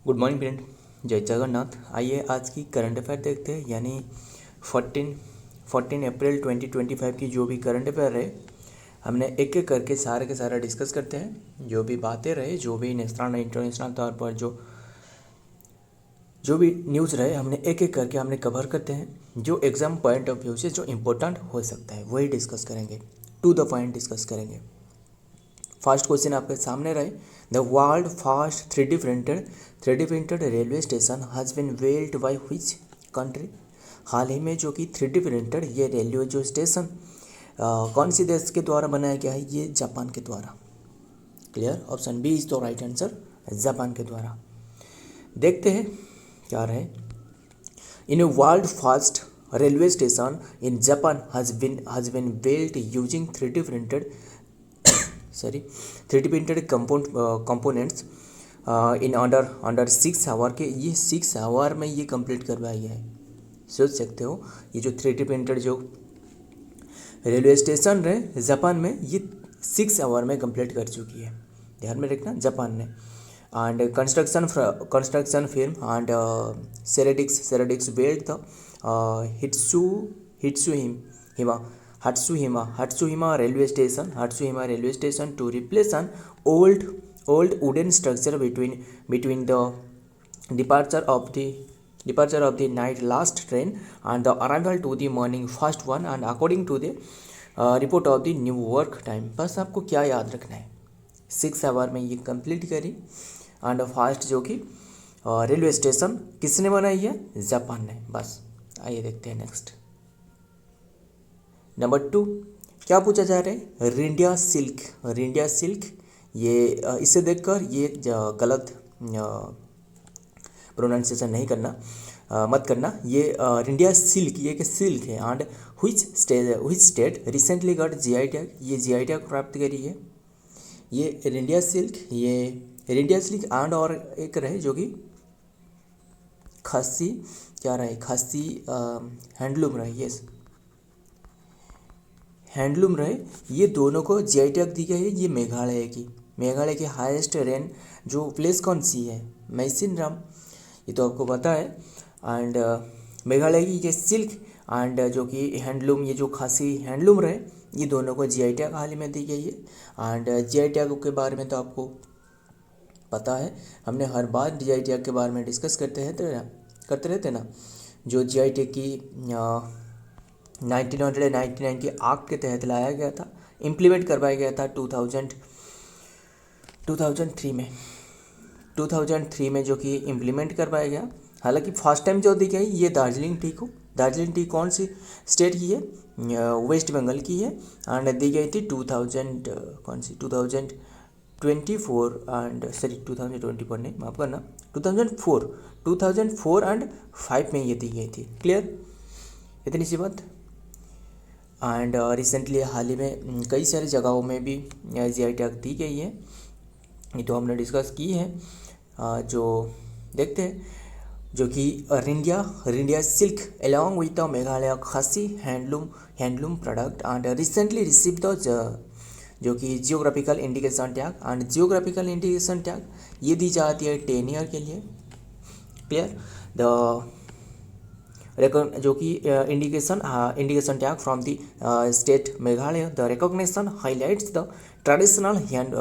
Good morning friend, जय जगन्नाथ। आइए आज की करंट अफेयर देखते हैं, यानी 14 अप्रैल 2025 की जो भी करंट अफेयर रहे हमने एक एक करके सारे के सारा डिस्कस करते हैं। जो भी बातें रहे, जो भी नेशनल इंटरनेशनल तौर पर जो भी न्यूज़ रहे, हमने एक एक करके हमने कवर करते हैं। जो एग्ज़ाम पॉइंट ऑफ व्यू से जो इम्पोर्टेंट हो सकता है वही डिस्कस करेंगे, टू द पॉइंट डिस्कस करेंगे। फर्स्ट क्वेश्चन आपके सामने रहे, the world first 3D printed railway station has been built by which country. हाल ही में जो कि 3D प्रिंटेड ये रेलवे जो स्टेशन कौन सी देश के द्वारा बनाया गया है, ये जापान के द्वारा। Clear, option B is the right answer, Japan के द्वारा। देखते हैं क्या रहे, in a world first railway station in Japan has been built using 3D printed components in under 6 hour के। ये 6 आवर में ये कंप्लीट करवाया गया है। सोच सकते हो, ये जो 3D प्रिंटेड जो रेलवे स्टेशन रहे जापान में, ये 6 आवर में कंप्लीट कर चुकी है। ध्यान में रखना, जापान ने। And construction film and Serendix built the Hatsuhima railway station to replace an old wooden structure between the departure of the night last train and the arrival to the morning first one, and according to the report of the new work time। बस आपको क्या याद रखना है, 6 our में ये complete करी। And fast जो कि रेलवे स्टेशन किसने बनाई है, जापान ने। बस आइए देखते हैं नेक्स्ट। नंबर 2 क्या पूछा जा रहा है, रिंडिया सिल्क। ये इसे देखकर ये गलत प्रोनाउंसिएशन नहीं करना, मत करना। ये रिंडिया सिल्क ये कि सिल्क है। And which state recently got GI tag, ये GI टैग प्राप्त करी है। ये रिंडिया सिल्क एंड और एक रहे जो कि खासी क्या रहे, खासी हैंडलूम रहे। यस, हैंडलूम रहे। ये दोनों को GI टैग दी गई है। ये मेघालय की हाईएस्ट रेन जो प्लेस कौन सी है, मैसिनराम, ये तो आपको पता है। एंड मेघालय की ये सिल्क एंड जो कि हैंडलूम, ये जो खासी हैंडलूम रहे, ये दोनों को GI टैग हाल ही में दी गई है। एंड GI टैग के बारे में तो आपको पता है, हमने हर बार GI टैग के बारे में डिस्कस करते रहते ना। जो GI टैग की 1999 की एक्ट के तहत लाया गया था, इम्प्लीमेंट करवाया गया था 2003 में जो कि इम्प्लीमेंट करवाया गया। हालांकि फर्स्ट टाइम जो दी गई ये दार्जिलिंग टी कौन सी स्टेट की है, वेस्ट बंगाल की है। एंड दी गई थी 2024 नहीं, माफ करना, 2004 एंड 5 में ये दी गई थी। क्लियर, इतनी सी बात। एंड रिसेंटली हाल ही में कई सारी जगहों में भी GI टैग दी गई है, ये तो हमने डिस्कस की है। जो देखते हैं, जो कि Ryndia silk along with the Meghalaya Khasi handloom product and recently receive the जो कि geographical indication tag. And geographical indication tag ये दी जाती है 10 ईयर के लिए। क्लियर, द जो कि indication tag from the state Meghalaya, the recognition highlights the traditional hand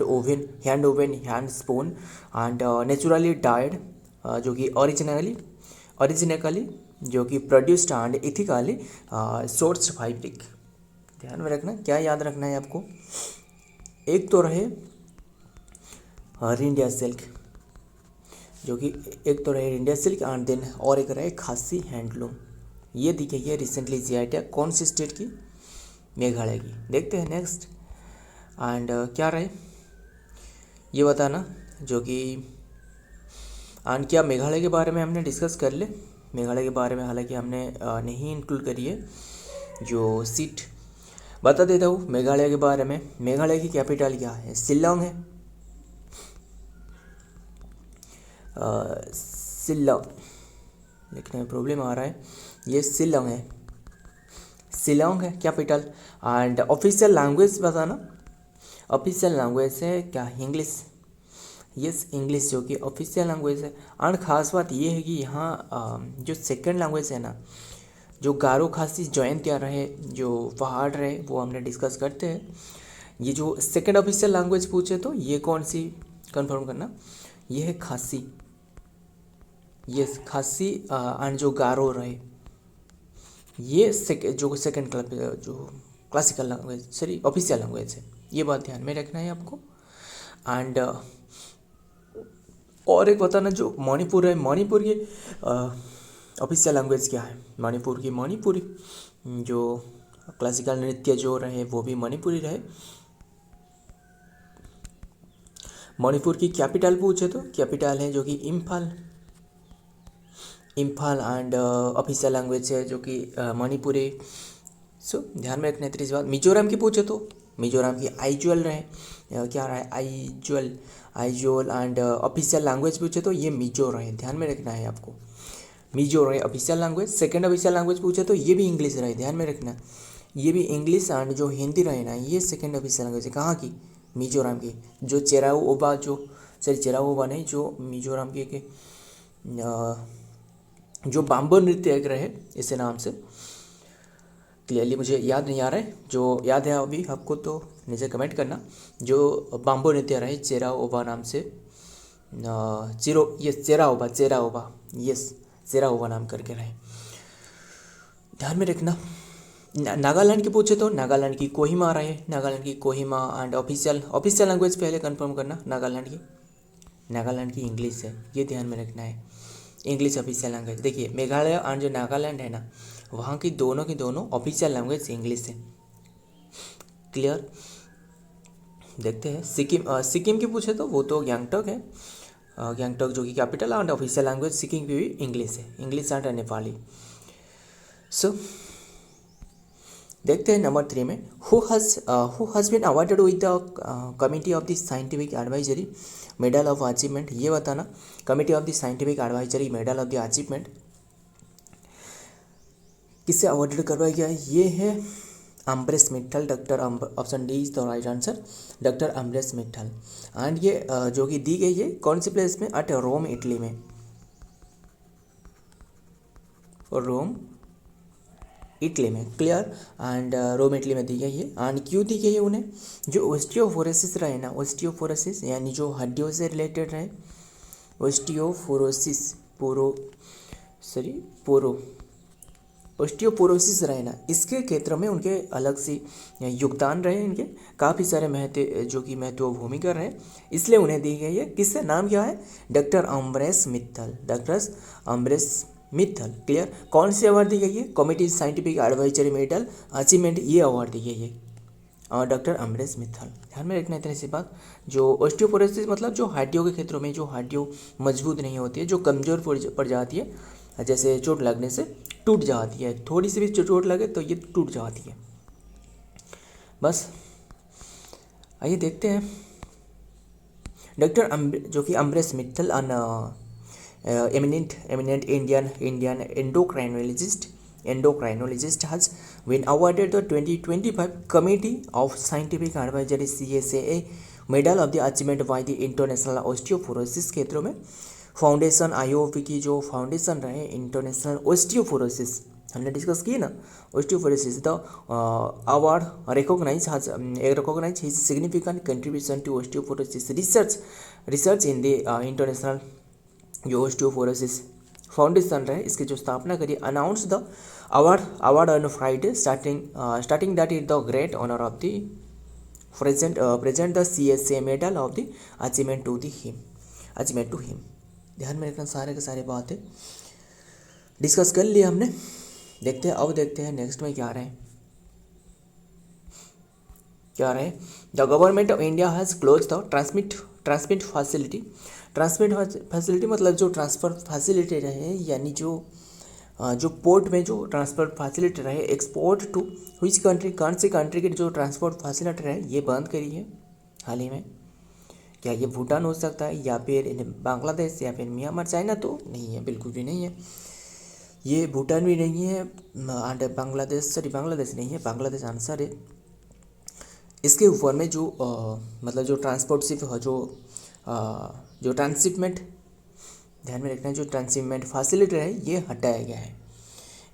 oven hand spoon and naturally died, जो कि ओरिजिनली जो कि produced and ethically sourced fabric. ध्यान में रखना, क्या याद रखना है आपको, एक तो रहे इंडिया सिल्क, जो कि एक तो रहे इंडिया सिल्क एंड देन और एक रहे खासी हैंडलूम। ये दी गई है रिसेंटली GI टैग कौन सी स्टेट की, मेघालय की। देखते हैं नेक्स्ट। एंड क्या रहे ये बताना, जो कि एंड क्या मेघालय के बारे में हमने डिस्कस कर ले। मेघालय के बारे में हालांकि हमने नहीं इंक्लूड करी है। जो सीट बता देता हूँ मेघालय के बारे में। मेघालय की कैपिटल क्या है, शिल्लोंग है। शिल्लोंग लिखने में प्रॉब्लम आ रहा है, ये शिल्लोंग है कैपिटल। एंड ऑफिशियल लैंग्वेज बताना, ऑफिशियल लैंग्वेज है क्या, इंग्लिश। यस, इंग्लिश जो कि ऑफिशियल लैंग्वेज है। एंड ख़ास बात ये है कि यहाँ जो सेकंड लैंग्वेज है ना, जो गारो खासी जयंतिया रहे, जो पहाड़ रहे, वो हमने डिस्कस करते हैं। ये जो सेकंड ऑफिशियल लैंग्वेज पूछे तो ये कौन सी कंफर्म करना, ये है खासी। यस, खासी एंड जो गारो रहे, ये जो सेकंड जो classical language sorry official language है, ये बात ध्यान में रखना है आपको। एंड और एक बताना, जो मणिपुर है, मणिपुर की ऑफिशियल लैंग्वेज क्या है? मणिपुर की मणिपुरी, जो क्लासिकल नृत्य जो रहे वो भी मणिपुरी रहे। मणिपुर की कैपिटल पूछे तो कैपिटल है जो कि Imphal. Imphal and official language है जो कि मणिपुरी। सो ध्यान में रखना। तीसरी बात, मिजोरम की पूछे तो मिजोरम की आइजोल रहे, क्या रहा है? Aizawl. Aizawl and official language पूछे तो ये मिजो रहे, ध्यान में रखना है आपको। मिजो रहे official language. Second official language पूछे तो ये भी इंग्लिश रहे, ध्यान में रखना। ये भी इंग्लिश एंड जो हिंदी रहे ना, ये सेकंड ऑफिशियल लैंग्वेज है। कहाँ की? मिजोरम की। जो चेराऊ ओबा, जो सॉरी चेराऊ ओबा नहीं, जो मिजोरम के जो बाम्बो नृत्य एक रहे इस नाम से, क्लियरली मुझे याद नहीं आ रहा है, जो याद है अभी आपको तो नीचे कमेंट करना। जो बाम्बो नृत्य रहे चेरा ओबा नाम से, चेरा ओबा यस, चेरा ओबा नाम करके रहे, ध्यान में रखना। नागालैंड की पूछे तो नागालैंड की कोहिमा रहे, नागालैंड की कोहिमा। एंड ऑफिशियल लैंग्वेज पहले कंफर्म करना, नागालैंड की इंग्लिश है, ये ध्यान में रखना है। English official language. देखिए मेघालय और जो नागालैंड है ना, वहाँ की दोनों ऑफिशियल लैंग्वेज इंग्लिश है। क्लियर? देखते हैं सिक्किम की पूछे तो वो तो गैंगटॉक है, गैंगटॉक जो कि capital and official language Sikkim की भी इंग्लिश है, इंग्लिश एंड नेपाली। सो देखते हैं नंबर 3 में, who has been awarded with the committee of the scientific advisory medal of achievement. ये बताना, committee of the scientific advisory medal of the achievement किससे awarded करवाया गया है? ये है Ambrish Mithal, doctor option D is the right answer, doctor Ambrish Mithal. And ये जो कि दी गई है कौन सी प्लेस में? एट रोम इटली में, रोम इटली में। क्लियर? एंड रोम इटली में दी गई है। एंड क्यों दी गई है उन्हें? जो ओस्टियोफोरोसिस रहे ना, ओस्टियोफोरोसिस यानी जो हड्डियों से रिलेटेड रहे, ओस्टियोफोरोसिस ओस्टियोपोरोसिस रहे ना, इसके क्षेत्र में उनके अलग से योगदान रहे, इनके काफ़ी सारे महत्व भूमिका रहे, इसलिए उन्हें दी गई है। किससे? नाम क्या है? Doctor Ambrish Mithal, doctor Ambrish Mithal. Clear? कौन सी अवार्ड दी गई है? Committee scientific advisory medal achievement, ये अवार्ड दी गई है और डॉक्टर अम्ब्रेस मित्तल। ध्यान में रखना इतनी सी बात। जो ओस्टियोपोरोसिस मतलब जो हड्डियों के क्षेत्रों में जो हड्डियों मजबूत नहीं होती है, जो कमज़ोर पड़ जाती है, जैसे चोट लगने से टूट जाती है, थोड़ी सी भी चोट लगे तो ये टूट जाती है। बस आइए देखते हैं डॉक्टर जो कि अम्ब्रेस Mittal eminent Indian endocrinologist has been awarded the 2025 Committee of Scientific Advisory CSAA Medal of the Achievement by the International Osteoporosis क्षेत्रों में फाउंडेशन, IOP की जो फाउंडेशन रहे इंटरनेशनल ओस्टियोपोरोसिस, हमने डिस्कस किए ना, osteoporosis the award recognize his significant contribution to osteoporosis research in the international जो osteoporosis foundation रहे, इसकी जो स्थापना करी, announce the award on Friday starting that is the great honour of the present the CSA medal of the achievement to him. ध्यान में रखना, सारे के सारे बातें डिस्कस कर लिए हमने। देखते हैं नेक्स्ट में क्या रहे। The government of India has close the transmit facility मतलब जो ट्रांसफ़र फैसिलिटी रहे, यानी जो पोर्ट में जो ट्रांसफ़र फैसिलिटी रहे, एक्सपोर्ट टू व्हिच कंट्री, कौन सी कंट्री की जो ट्रांसपोर्ट फैसिलिटी रहे ये बंद करी है हाल ही में। क्या ये भूटान हो सकता है, या फिर बांग्लादेश, या फिर म्यांमार? चाइना तो नहीं है, बिल्कुल भी नहीं है, ये भूटान भी नहीं है, एंड बांग्लादेश नहीं है, बांग्लादेश आंसर है। इसके ऊपर में जो मतलब जो ट्रांसपोर्ट सिर्फ जो जो ट्रांसशिपमेंट, ध्यान में रखना, जो ट्रांसशिपमेंट फैसिलिटी है ये हटाया गया है।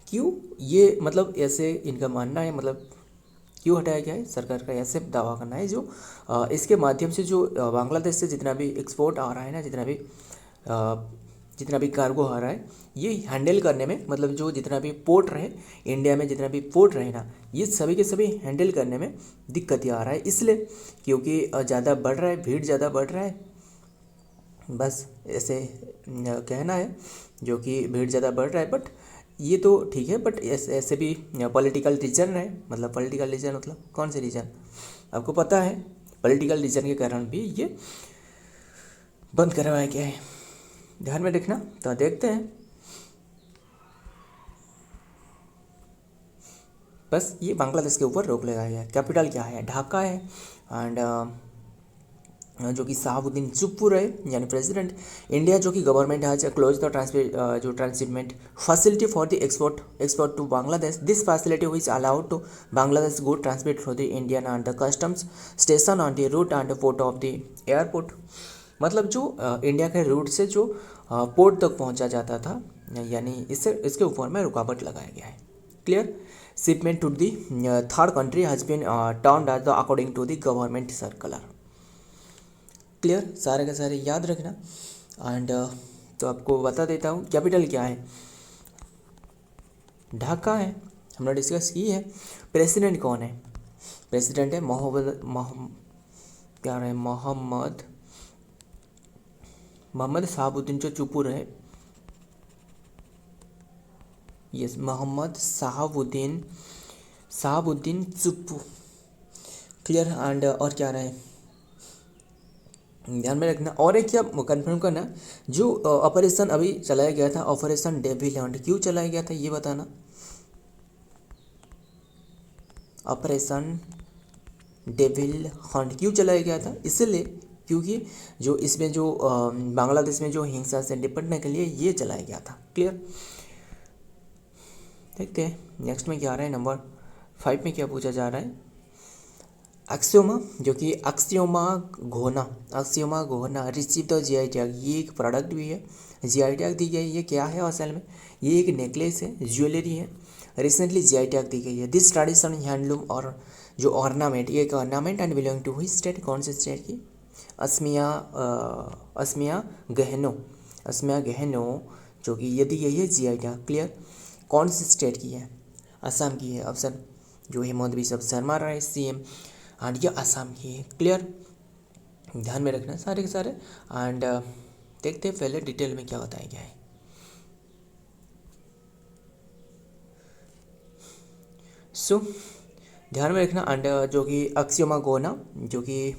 क्यों, ये मतलब ऐसे इनका मानना है, मतलब क्यों हटाया गया है, सरकार का ऐसे दावा करना है जो इसके माध्यम से जो बांग्लादेश से जितना भी एक्सपोर्ट आ रहा है ना, जितना भी कार्गो आ रहा है, ये हैंडल करने में, मतलब जो जितना भी पोर्ट रहे इंडिया में, जितना भी पोर्ट रहे ना, ये सभी के सभी हैंडल करने में दिक्कत आ रहा है, इसलिए क्योंकि ज़्यादा बढ़ रहा है, भीड़ ज़्यादा बढ़ रहा है, बस ऐसे कहना है, जो कि भीड़ ज़्यादा बढ़ रहा है। बट ये तो ठीक है, बट ऐसे भी पॉलिटिकल रीजन है, मतलब पॉलिटिकल रीजन मतलब कौन से रीजन आपको पता है, पॉलिटिकल रीजन के कारण भी ये बंद करवाया गया है, ध्यान में रखना। तो देखते हैं, बस ये बांग्लादेश के ऊपर रोक लगाया गया है। कैपिटल क्या है, ढाका है। एंड जो कि शहाबुद्दीन चुप्पू है यानी प्रेसिडेंट। इंडिया जो कि गवर्नमेंट हैज क्लोज द जो transshipment facility for the export to Bangladesh. This facility which allowed to Bangladesh good transmit through the Indian and the customs station on the route and port of the airport. मतलब जो India के root से जो port तक पहुंचा जाता था, यानी इसके ऊपर में रुकावट लगाया गया है। Clear. Shipment to the third country has been turned as the according to the government circular. Clear, सारे के सारे याद रखना। एंड तो आपको बता देता हूँ कैपिटल क्या है, ढाका है, हमने डिस्कस की है। प्रेसिडेंट कौन है, प्रेसिडेंट है मोहम्मद शहाबुद्दीन जो चुप्पू रहे, yes, Mohammad Shahabuddin Chuppu. Clear. And और क्या रहे, ध्यान में रखना। और एक क्या कंफर्म करना, जो ऑपरेशन अभी चलाया गया था, ऑपरेशन डेविल हंट, क्यों चलाया गया था ये बताना। ऑपरेशन डेविल हंट क्यों चलाया गया था, इसलिए क्योंकि जो इसमें जो बांग्लादेश में जो हिंसा से निपटने के लिए ये चलाया गया था। क्लियर। देखते हैं नेक्स्ट में क्या आ रहा है, नंबर 5 में क्या पूछा जा रहा है। एक्सियोमा, जो कि एक्सियोमा घोना रिसीव द जीआई टैग, ये एक प्रोडक्ट भी है, जीआई टैग दी गई। ये क्या है असल में, ये एक नेकलेस है, ज्वेलरी है, रिसेंटली जीआई टैग दी गई है। दिस ट्रेडिशन हैंडलूम और जो ऑर्नामेंट, ये एक ऑर्नामेंट एंड बिलोंग टू हुई स्टेट, कौन से स्टेट की, असमिया गहनो, जो कि ये दी गई है जीआई टैग। क्लियर। कौन सी स्टेट की है, असम की है, ऑप्शन जो हेमंत बिश्व शर्मा रहा है सीएम, एंड ये असम की है। क्लियर, ध्यान में रखना सारे के सारे। एंड देखते हैं पहले डिटेल में क्या बताया गया है। सो ध्यान में रखना। एंड जो कि अक्सियोमा गोना, जो कि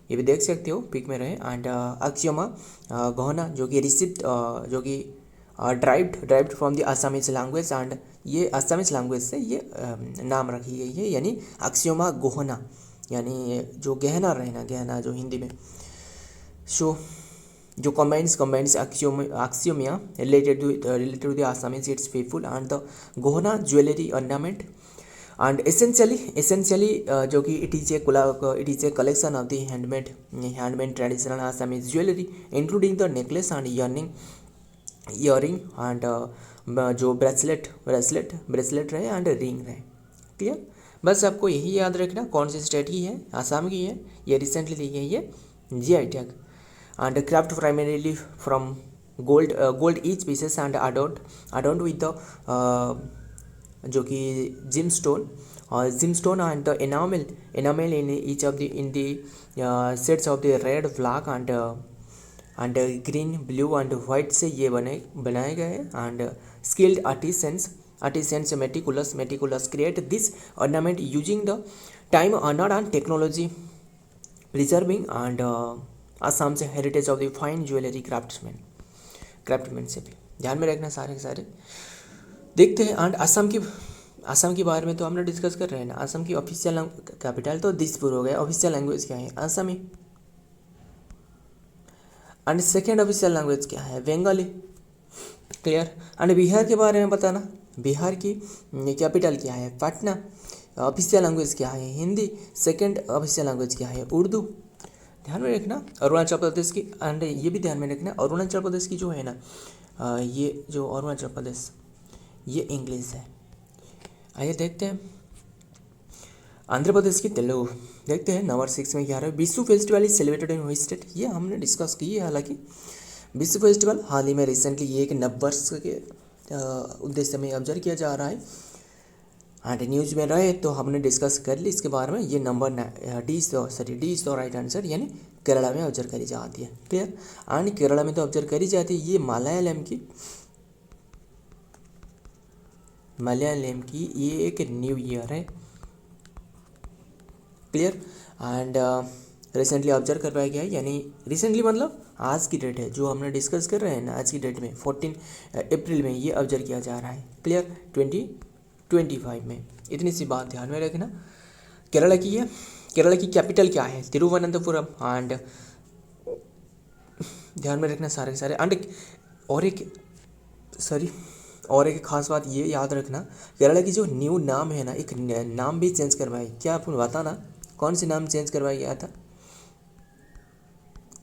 ये भी देख सकते हो पिक में रहे। एंड अक्सियोमा गोना, जो कि रिसिप्ट, जो कि derived from the Assamese language, and ये असमीज लैंग्वेज से ये नाम रखी गई है, यानी अक्सियोमा गोहना, यानी जो गहना रहना, गहना जो हिंदी में। सो जो combines Asomiya related to the Assamese its people and the gohona jewellery ornament and essentially जो कि it is a collection of the handmade traditional Assamese jewellery including the necklace and earring and जो ब्रेसलेट रहे एंड रिंग रहे। Clear. बस आपको यही याद रखना, कौन सी स्टेट की है, आसाम की है, ये रिसेंटली दी गई है GI tag. And craft primarily from gold each pieces and adorned with the जो कि gem stone and the enamel in each of the in the sets of the red black and green blue and white से ये बनाए गए हैं। And skilled artisans meticulous create this ornament using the time honoured and technology preserving and Assam से heritage of the fine jewellery craftsmanship. ध्यान में रखना सारे के सारे। देखते हैं। एंड आसाम के बारे में तो हमने डिस्कस कर रहे हैं ना। आसाम की ऑफिशियल कैपिटल तो दिसपुर हो गया, ऑफिशियल लैंग्वेज क्या है, आसामी। एंड सेकेंड ऑफिशियल लैंग्वेज क्या है, बंगाली। क्लियर। एंड बिहार के बारे में बताना, बिहार की कैपिटल क्या है, पटना। ऑफिशियल लैंग्वेज क्या है, हिंदी। सेकेंड ऑफिशियल लैंग्वेज क्या है, उर्दू। ध्यान में रखना अरुणाचल प्रदेश की, एंड ये भी ध्यान में रखना अरुणाचल प्रदेश की जो है ना ये जो अरुणाचल प्रदेश ये इंग्लिश है। आइए देखते हैं आंध्र प्रदेश की तेलुगु। देखते हैं नंबर 6 में क्या रहा है। Vishu festival is celebrated in which state, ये हमने डिस्कस की है। हालांकि विशु फेस्टिवल हाल ही में रिसेंटली ये एक नववर्ष के उद्देश्य में ऑब्जर्व किया जा रहा है, एंड न्यूज में रहे तो हमने डिस्कस कर ली इसके बारे में। ये number D is the right answer, यानी केरला में ऑब्जर्व करी जाती है। क्लियर, एंड केरला में तो ऑब्जर्व करी जाती है। ये मलयालम की ये एक न्यू ईयर है। क्लियर, एंड रिसेंटली ऑब्जर्व करवाया गया है, यानी रिसेंटली मतलब आज की डेट है जो हमने डिस्कस कर रहे हैं ना, आज की डेट में 14 अप्रैल में ये ऑब्जर्व किया जा रहा है। क्लियर, 2025 में। इतनी सी बात ध्यान में रखना। केरला की है, केरला की कैपिटल क्या है, तिरुवनंतपुरम। एंड ध्यान में रखना सारे के सारे। एंड और एक खास बात ये याद रखना, केरला की जो न्यू नाम है ना, एक नाम भी चेंज करवाई। क्या आपको बताना कौन सी नाम चेंज करवाया गया था?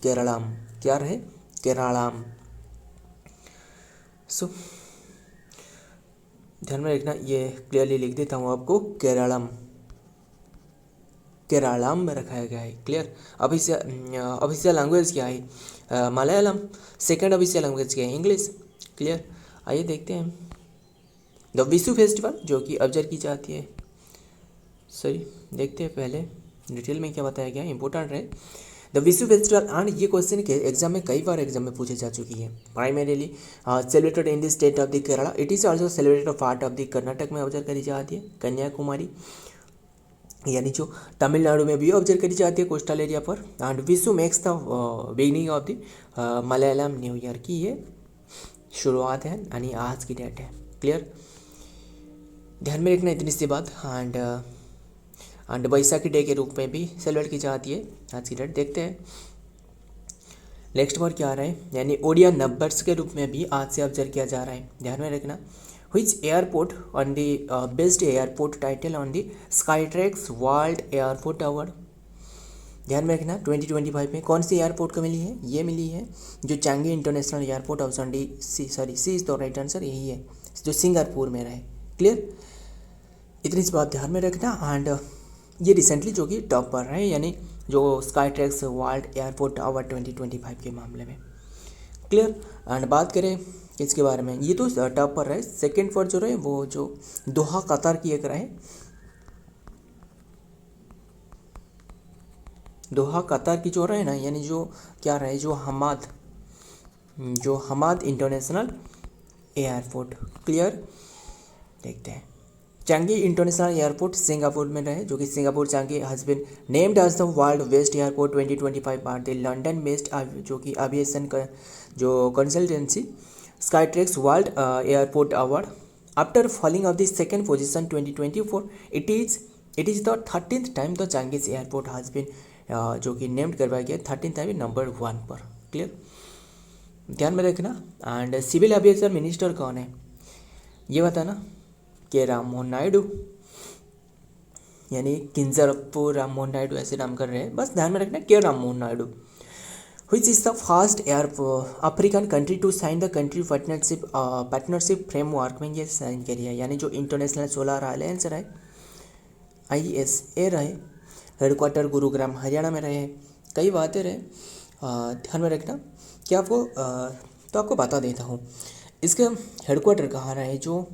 केरलाम। क्या रहे? केरलाम। सो ध्यान में रखना, ये क्लियरली लिख देता हूँ आपको, केरलाम में रखाया गया है। क्लियर, ऑफिशियल लैंग्वेज क्या है? मलयालम। सेकंड ऑफिशियल लैंग्वेज क्या है? इंग्लिश। क्लियर, आइए देखते हैं द विशु फेस्टिवल जो कि ऑब्जर्व की जाती है। देखते हैं पहले डिटेल में क्या बताया गया, इंपॉर्टेंट है द विशु फेस्टिवल। एंड ये क्वेश्चन के एग्जाम में कई बार एग्जाम में पूछे जा चुकी है। Primarily celebrated in the state of the Kerala, it is also celebrated part of the Karnataka में ऑब्जर्व करी जाती है। कन्याकुमारी यानी जो तमिलनाडु में भी ऑब्जर्व करी जाती है कोस्टल एरिया पर। And Vishu makes the beginning of the Malayalam new year की ये शुरुआत है, यानी आज की डेट है। क्लियर, ध्यान में रखना इतनी सी बात। एंड बैसाखी डे के रूप में भी सेलिब्रेट की जाती है आज की डेट। देखते हैं नेक्स्ट बार क्या आ रहा है, यानी ओडिया नववर्ष के रूप में भी आज से ऑब्जर्व किया जा रहा है। ध्यान में रखना which airport on the best airport title on the Skytrax world airport award. ध्यान में रखना 2025 में कौन सी एयरपोर्ट को मिली है? ये मिली है जो Changi international airport option D C is the right answer, यही है जो सिंगापुर में रहे। क्लियर, इतनी सी बात ध्यान में रखना। एंड ये रिसेंटली जो कि टॉप पर रहे, यानी जो स्काईट्रैक्स वर्ल्ड एयरपोर्ट अवार्ड 2025 के मामले में। क्लियर, एंड बात करें इसके बारे में, ये तो टॉप पर रहे। सेकेंड पर जो रहे वो जो दोहा कतार की एक रहे, दोहा कतार की जो रहे ना, यानी जो क्या रहे, जो हमाद इंटरनेशनल एयरपोर्ट। क्लियर, देखते हैं चांगी इंटरनेशनल एयरपोर्ट सिंगापुर में रहे, जो कि Singapore Changi has been named as the world best airport 2025 by the London based जो कि एविएशन का जो consultancy Skytrax world airport award. After falling of the second position 2024, it is the 13th time the Changi's airport has been जो कि named करवाया गया 13th time number 1 पर। Clear, ध्यान में रखना। एंड सिविल एविएशन मिनिस्टर कौन है ये बताना? के राम मोहन नायडू, यानी किंजरप्पू राम मोहन नायडू ऐसे नाम कर रहे हैं, बस ध्यान में रखना के Ram Mohan Naidu. Which is the first African country to sign the country partnership framework में ये साइन करी है, यानी जो इंटरनेशनल सोलर अलायंस रहे ISA रहे, हेडक्वार्टर गुरुग्राम हरियाणा में रहे। कई बातें रहे, ध्यान में रखना। क्या आपको तो आपको बता देता हूँ इसके हेडक्वार्टर कहाँ रहे, जो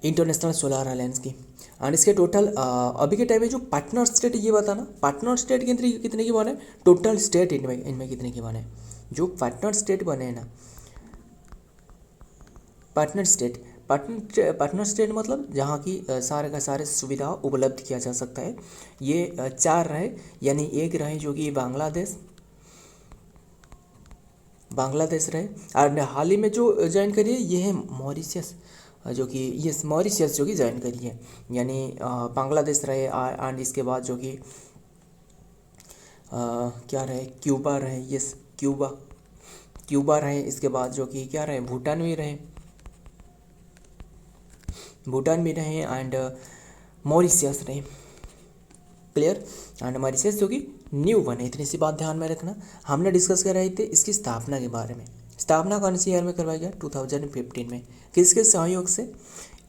इंटरनेशनल सोलर अलायंस की। एंड इसके टोटल अभी के टाइम में जो पार्टनर स्टेट, ये बताना पार्टनर स्टेट कितने की बने, टोटल स्टेट इनमें कितने की बने, जो पार्टनर स्टेट बने हैं ना, पार्टनर स्टेट मतलब जहाँ की सारे का सारे सुविधा उपलब्ध किया जा सकता है। ये 4 रहे, यानी एक रहे जो कि बांग्लादेश रहे, और हाल ही में जो ज्वाइन करी है ये है मॉरिशियस, जो कि ये मॉरिशियस जो कि ज्वाइन करी है, यानी बांग्लादेश रहे। एंड इसके बाद जो कि क्या रहे, क्यूबा रहे, यस क्यूबा रहे। इसके बाद जो कि क्या रहे, भूटान भी रहे एंड मॉरिशियस रहे। क्लियर। एंड हमारी शेष जो कि न्यू वन है, इतनी सी बात ध्यान में रखना। हमने डिस्कस कर रहे थे इसकी स्थापना के बारे में। स्थापना कौन सी ईयर में करवाया गया? 2015 में। किसके सहयोग से?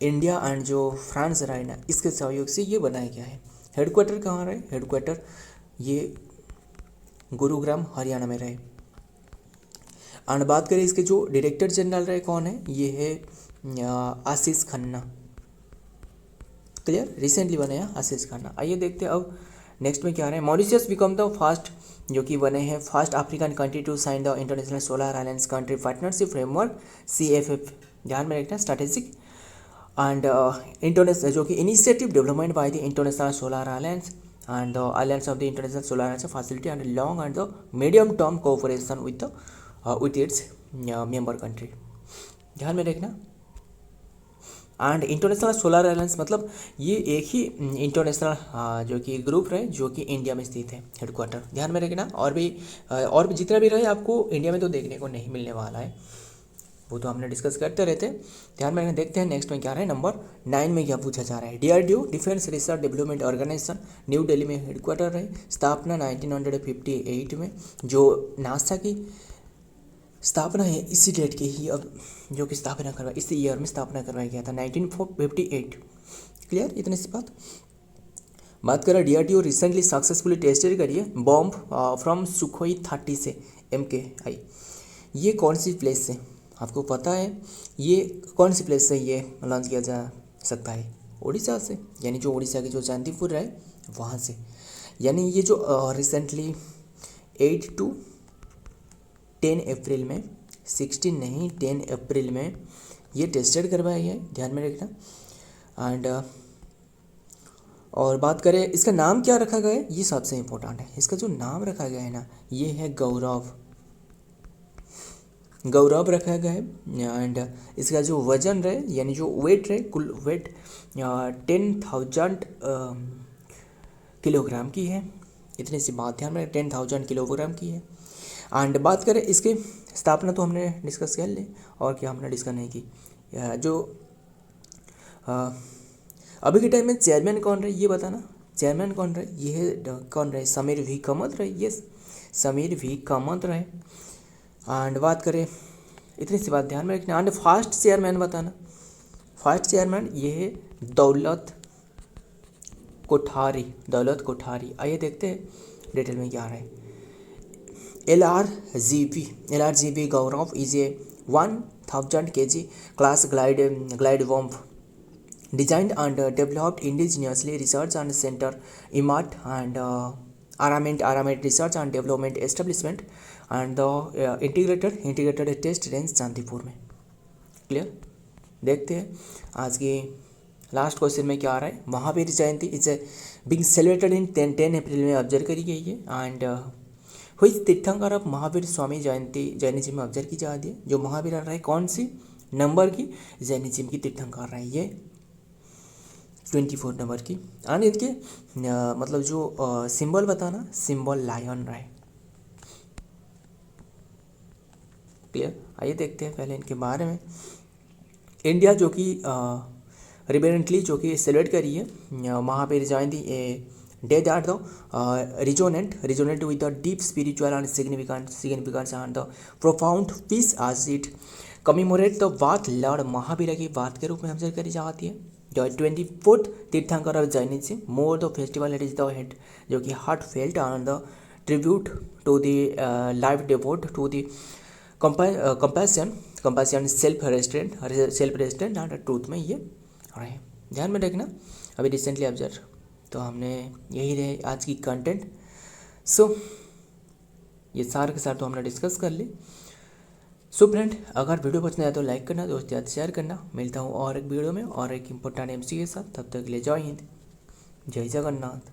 इंडिया एंड जो फ्रांस रहा है ना, इसके सहयोग से ये बनाया गया है। हेडक्वार्टर कहाँ रहे? हेडक्वार्टर ये गुरुग्राम हरियाणा में रहे। एंड बात करें इसके जो डायरेक्टर जनरल रहे कौन है? ये है आशीष खन्ना। क्लियर, रिसेंटली बने हैं आशीष खन्ना। आइए देखते हैं अब नेक्स्ट में क्या रहे हैं। मॉरिशस बिकम द फर्स्ट, जो कि बने हैं first African country to sign the international solar alliance country partnership framework CFF। ध्यान में रखना, स्ट्रैटेजिक एंड इंटरनेशनल, जो कि initiative development by the international solar alliance and the alliance of the international solar alliance facility and long and the medium term cooperation with its member country. ध्यान में रखना। And international solar alliance मतलब ये एक ही international जो कि group रहे जो कि इंडिया में स्थित है, हेडक्वार्टर। ध्यान में रखना। और भी जितना भी रहे आपको इंडिया में तो देखने को नहीं मिलने वाला है, वो तो हमने डिस्कस करते रहते हैं। ध्यान में रखना। देखते हैं नेक्स्ट में क्या रहा है। नंबर 9 में क्या पूछा जा रहा है। DRDO defence research development organisation New Delhi में हेडक्वार्टर रहे। स्थापना 1958 में। जो नासा की स्थापना है इसी डेट की ही, अब जो कि स्थापना करवाई इसी ईयर में स्थापना करवाया गया था 1958। क्लियर, इतनी सी बात करें। DRDO रिसेंटली सक्सेसफुली टेस्टेड करिए बॉम्ब फ्रॉम सुखोई 30 से MKI। ये कौन सी प्लेस से आपको पता है? ये कौन सी प्लेस से ये लॉन्च किया जा सकता है? उड़ीसा से, यानी जो उड़ीसा की जो चांदीपुर है वहाँ से। यानी ये जो रिसेंटली 8 to 10 अप्रैल में, 16 नहीं 10 अप्रैल में ये टेस्टेड करवाया गया है। ध्यान में रखना। एंड और बात करें इसका नाम क्या रखा गया है, ये सबसे इम्पोर्टेंट है। इसका जो नाम रखा गया है ना, ये है गौरव रखा गया है। एंड इसका जो वजन रहे, यानी जो वेट रहे, कुल वेट 10,000 किलोग्राम की है। इतनी सी बात ध्यान में, 10,000 किलोग्राम की है। एंड बात करें इसके स्थापना तो हमने डिस्कस कर ली, और क्या हमने डिस्कस नहीं की। जो अभी के टाइम में चेयरमैन कौन रहे ये बताना। चेयरमैन कौन रहे? ये है कौन रहे? समीर V कामत रहे। यस, समीर V कामत रहे। एंड बात करें, इतनी सी बात ध्यान में रखना। एंड फर्स्ट चेयरमैन बताना। फर्स्ट चेयरमैन ये है दौलत कोठारी। आइए देखते हैं डिटेल में क्या रहा है। LRGB Gaurav is a 1000 kg class glide bomb designed and developed indigenously. Research and Center IMAT and Armament Research and Development Establishment and the integrated test range Chandipur में। क्लियर, देखते हैं आज की लास्ट क्वेश्चन में क्या आ रहा है। महावीर जयंती इज बिंग सेलिब्रेटेड इन 10 अप्रैल में ऑब्जर्व करी गई है। एंड हुई तीर्थंकर अब महावीर स्वामी जयंती जैनिज्म में ऑब्जर्व की जाती है। जो महावीर रहा है कौन सी नंबर की? जैनिज्म की तीर्थंकर रहा है ये 24 नंबर की। एंड इनके मतलब जो सिंबल बताना, सिंबल लायन रहा है। क्लियर, आइए देखते हैं पहले इनके बारे में। इंडिया जो कि रिबेरेंटली जो कि सेलिब्रेट करी है Mahavir Jayanti day that the resonate with the deep spiritual and significance and the profound peace as it commemorate the birth lord Mahavir की बात के रूप में ऑब्जर्व करी जाती है। The 24th tirthankar of Jainism more the festival it is the head, जो कि heartfelt and the tribute to the life devote to the compassion self restaurant and truth में ये रहे। ध्यान में रखना। अभी रिसेंटली ऑब्जर्व, तो हमने यही रहे आज की कंटेंट। सो ये सार के साथ तो हमने डिस्कस कर ली। सो फ्रेंड, अगर वीडियो पसंद आया तो लाइक करना, दोस्त याद शेयर करना। मिलता हूँ और एक वीडियो में और एक इम्पोर्टेंट MC के साथ। तब तक के लिए जय हिंद, जय जगन्नाथ।